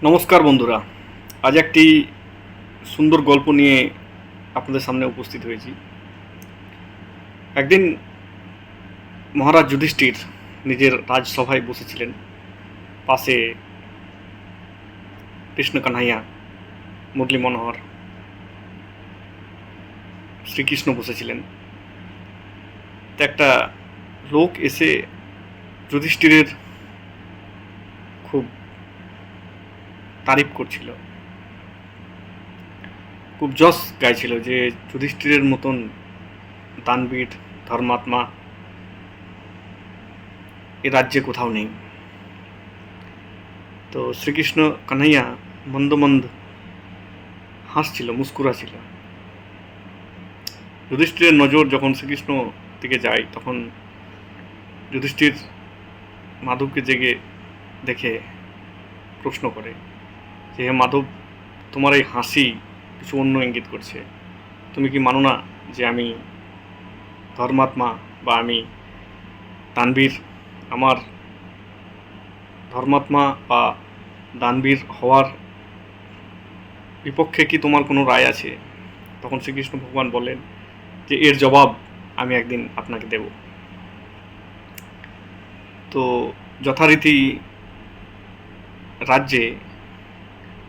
নমস্কার বন্ধুরা, আজ একটি সুন্দর গল্প নিয়ে আপনাদের সামনে উপস্থিত হয়েছি। একদিন মহারাজ যুধিষ্ঠির নিজের রাজসভায় বসেছিলেন। পাশে কৃষ্ণ কানহাইয়া, মুরলী মনোহর, শ্রীকৃষ্ণ বসেছিলেন। তো একটা লোক এসে যুধিষ্ঠিরের খুব তারিফ করছিল, খুব যশ গাইছিল যে যুধিষ্ঠিরের মতন দানবীর ধর্মাত্মা এ রাজ্যে কোথাও নেই। তো শ্রীকৃষ্ণ কানহাইয়া মন্দ মন্দ হাসছিল, মুস্কুরা ছিল। যুধিষ্ঠিরের নজর যখন শ্রীকৃষ্ণ দিকে যায়, তখন যুধিষ্ঠির মাধবকে জেগে দেখে প্রশ্ন করে যে, হে মাধব, তোমার এই হাসি কিছু অন্য ইঙ্গিত করছে। তুমি কি মানো না যে আমি ধর্মাত্মা বা আমি দানবীর? আমার ধর্মাত্মা বা দানবীর হওয়ার বিপক্ষে কি তোমার কোনো রায় আছে? তখন শ্রীকৃষ্ণ ভগবান বললেন যে এর জবাব আমি একদিন আপনাকে দেব। তো যথারীতি রাজ্যে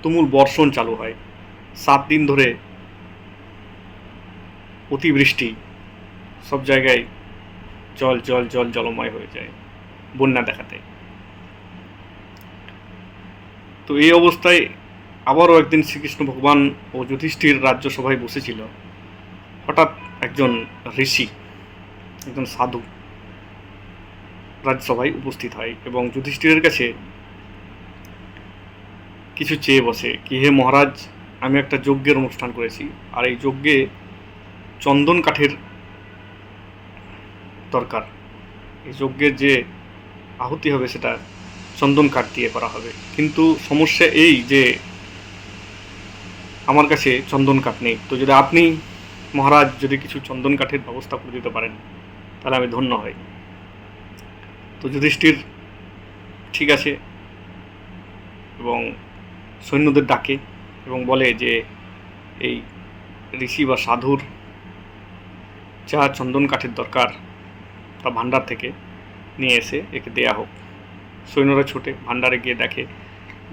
তুমুল বর্ষণ চালু হয়। 7 দিন ধরে অতিবৃষ্টি, সব জায়গায় জল জল জল জলময় হয়ে যায়, বন্যা দেখাতে। তো এই অবস্থায় আবারও একদিন শ্রীকৃষ্ণ ভগবান ও যুধিষ্ঠির রাজ্যসভায় বসেছিল। হঠাৎ একজন ঋষি, একজন সাধু রাজসভায় উপস্থিত হয় এবং যুধিষ্ঠিরের কাছে কিছু চেয়ে বসে কি, হে মহারাজ, আমি একটা যজ্ঞের অনুষ্ঠান করেছি, আর এই যজ্ঞে চন্দন কাঠের দরকার। এই যজ্ঞের যে আহুতি হবে সেটা চন্দন কাঠ দিয়ে করা হবে, কিন্তু সমস্যা এই যে আমার কাছে চন্দন কাঠ নেই। তো যদি আপনি মহারাজ যদি কিছু চন্দন কাঠের ব্যবস্থা করে দিতে পারেন তাহলে আমি ধন্য হই। তো যুধিষ্ঠির ঠিক আছে এবং সৈন্যদের ডাকে এবং বলে যে এই ঋষি বা সাধুর যা চন্দন কাঠের দরকার তা ভাণ্ডার থেকে নিয়ে এসে একে দেয়া হোক। সৈন্যরা ছুটে ভাণ্ডারে গিয়ে দেখে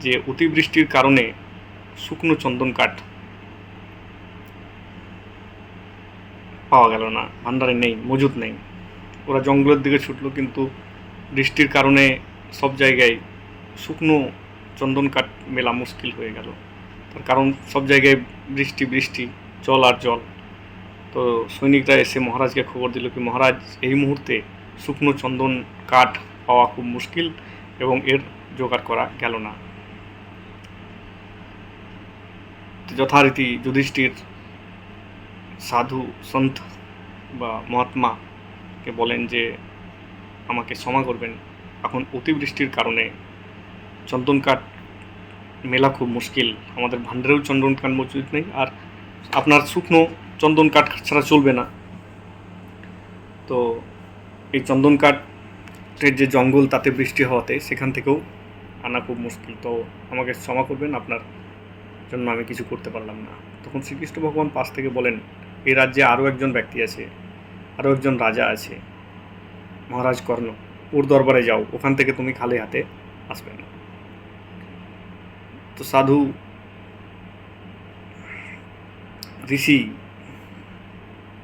যে অতিবৃষ্টির কারণে শুকনো চন্দন কাঠ পাওয়া গেল না, ভাণ্ডারে নেই, মজুদ নেই। ওরা জঙ্গলের দিকে ছুটলো, কিন্তু বৃষ্টির কারণে সব জায়গায় শুকনো চন্দন কাঠ মেলা মুশকিল হয়ে গেল। তার কারণ সব জায়গায় বৃষ্টি বৃষ্টি, জল আর জল। তো সৈনিকরা এসে মহারাজকে খবর দিল কি, মহারাজ, এই মুহূর্তে শুকনো চন্দন কাঠ পাওয়া খুব মুশকিল এবং এর জোগাড় করা গেল না। যথারীতি যুধিষ্ঠির সাধু সন্ত বা মহাত্মাকে বলেন যে আমাকে ক্ষমা করবেন, এখন অতিবৃষ্টির কারণে চন্দন কাঠ মেলা খুব মুশকিল, আমাদের ভাণ্ডারেও চন্দন কাঠ মজুদ নেই, আর আপনার শুকনো চন্দন কাঠ ছাড়া চলবে না। তো এই চন্দন কাঠের যে জঙ্গল, তাতে বৃষ্টি হওয়াতে সেখান থেকেও আনা খুব মুশকিল। তো আমাকে ক্ষমা করবেন, আপনার জন্য আমি কিছু করতে পারলাম না। তখন শ্রীকৃষ্ণ ভগবান পাশ থেকে বলেন, এই রাজ্যে আরও একজন ব্যক্তি আছে, আরও একজন রাজা আছে, মহারাজ কর্ণ, ওর দরবারে যাও, ওখান থেকে তুমি খালি হাতে আসবে না। তো সাধু ঋষি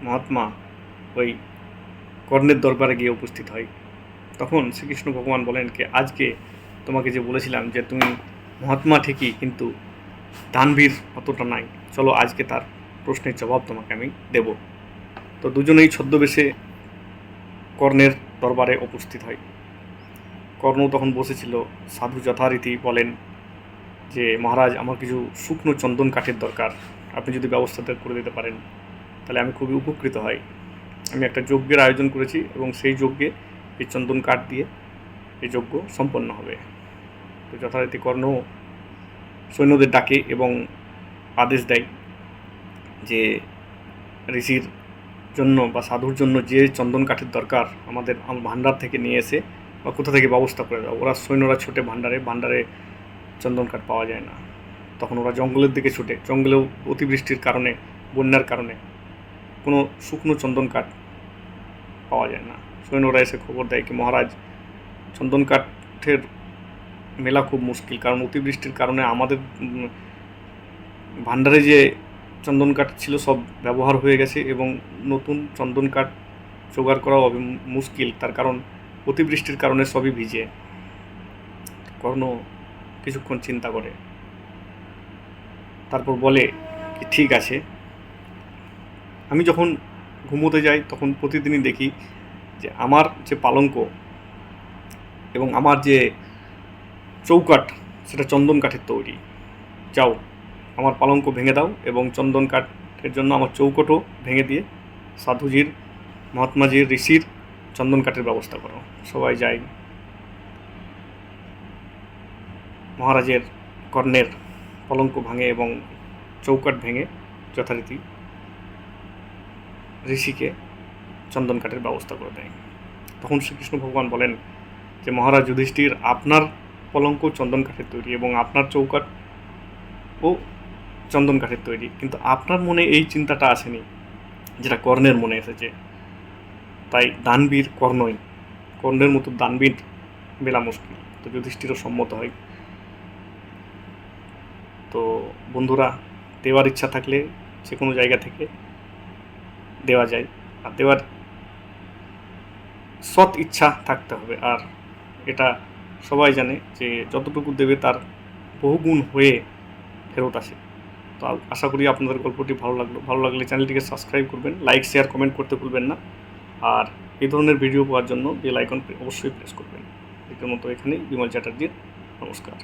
মহাত্মা ওই কর্ণের দরবারে গিয়ে উপস্থিত হয়। তখন শ্রীকৃষ্ণ ভগবান বলেন কি, আজকে তোমাকে যে বলেছিলাম যে তুমি মহাত্মা ঠিকই, কিন্তু দানবীর অতটা নাই, চলো আজকে তার প্রশ্নের জবাব তোমাকে আমি দেব। তো দুজনেই ছদ্মবেশে কর্ণের দরবারে উপস্থিত হয়। কর্ণ তখন বসেছিল। সাধু যথারীতি বলেন যে মহারাজ, আমার কিছু শুকনো চন্দন কাঠের দরকার, আপনি যদি ব্যবস্থাটা করে দিতে পারেন তাহলে আমি খুবই উপকৃত হই। আমি একটা যজ্ঞের আয়োজন করেছি এবং সেই যজ্ঞে এই চন্দন কাঠ দিয়ে এই যজ্ঞ সম্পন্ন হবে। তো যথারীতি কর্ণ সৈন্যদের ডাকে এবং আদেশ দেয় যে ঋষির জন্য বা সাধুর জন্য যে চন্দন কাঠের দরকার আমাদের ভাণ্ডার থেকে নিয়ে এসে বা কোথা থেকে ব্যবস্থা করে দাও। ওরা সৈন্যরা ছুটে ভাণ্ডারে চন্দন কাঠ পাওয়া যায় না। তখন ওরা জঙ্গলের দিকে ছুটে, জঙ্গলেও অতিবৃষ্টির কারণে, বন্যার কারণে কোনো শুকনো চন্দন কাঠ পাওয়া যায় না। সৈন্যরা এসে খবর দেয় কি মহারাজ, চন্দন কাঠের মেলা খুব মুশকিল, কারণ অতিবৃষ্টির কারণে আমাদের ভান্ডারে যে চন্দন কাঠ ছিল সব ব্যবহার হয়ে গেছে এবং নতুন চন্দন কাঠ জোগাড় করাও মুশকিল, তার কারণ অতিবৃষ্টির কারণে সবই ভিজে। কর্ণ কিছুক্ষণ চিন্তা করে, তারপর বলে কি ঠিক আছে, আমি যখন ঘুমোতে যাই তখন প্রতিদিনই দেখি যে আমার যে পালঙ্ক এবং আমার যে চৌকাঠ সেটা চন্দন কাঠের তৈরি। যাও, আমার পালঙ্ক ভেঙে দাও এবং চন্দন কাঠের জন্য আমার চৌকটও ভেঙে দিয়ে সাধুজির, মহাত্মাজির, ঋষির চন্দন কাঠের ব্যবস্থা করো। সবাই যায়। মহারাজের কর্ণের পলঙ্ক ভাঙে এবং চৌকাঠ ভেঙে যথারীতি ঋষিকে চন্দন কাঠের ব্যবস্থা করে দেয়। তখন শ্রীকৃষ্ণ ভগবান বলেন যে মহারাজ যুধিষ্ঠির, আপনার পলঙ্ক চন্দন কাঠের তৈরি এবং আপনার চৌকাঠ ও চন্দন কাঠের তৈরি, কিন্তু আপনার মনে এই চিন্তাটা আসেনি যেটা কর্ণের মনে এসেছে। তাই দানবীর কর্ণই, কর্ণের মতো দানবীর মেলা মুশকিল। তো যুধিষ্ঠিরও সম্মত হয়। তো বন্ধুরা, দেওয়ার ইচ্ছা থাকলে যে কোনো জায়গা থেকে দেওয়া যায়, আর দেওয়ার সৎ ইচ্ছা থাকতে হবে। আর এটা সবাই জানে যে যতটুকু দেবে তার বহুগুণ হয়ে ফেরত আসে। তো আশা করি আপনাদের গল্পটি ভালো লাগলে চ্যানেলটিকে সাবস্ক্রাইব করবেন, লাইক শেয়ার কমেন্ট করতে ভুলবেন না। আর এই ধরনের ভিডিও পাওয়ার জন্য বেল আইকন অবশ্যই প্রেস করবেন। এর মতো এখানেই বিমল চ্যাটার্জির নমস্কার।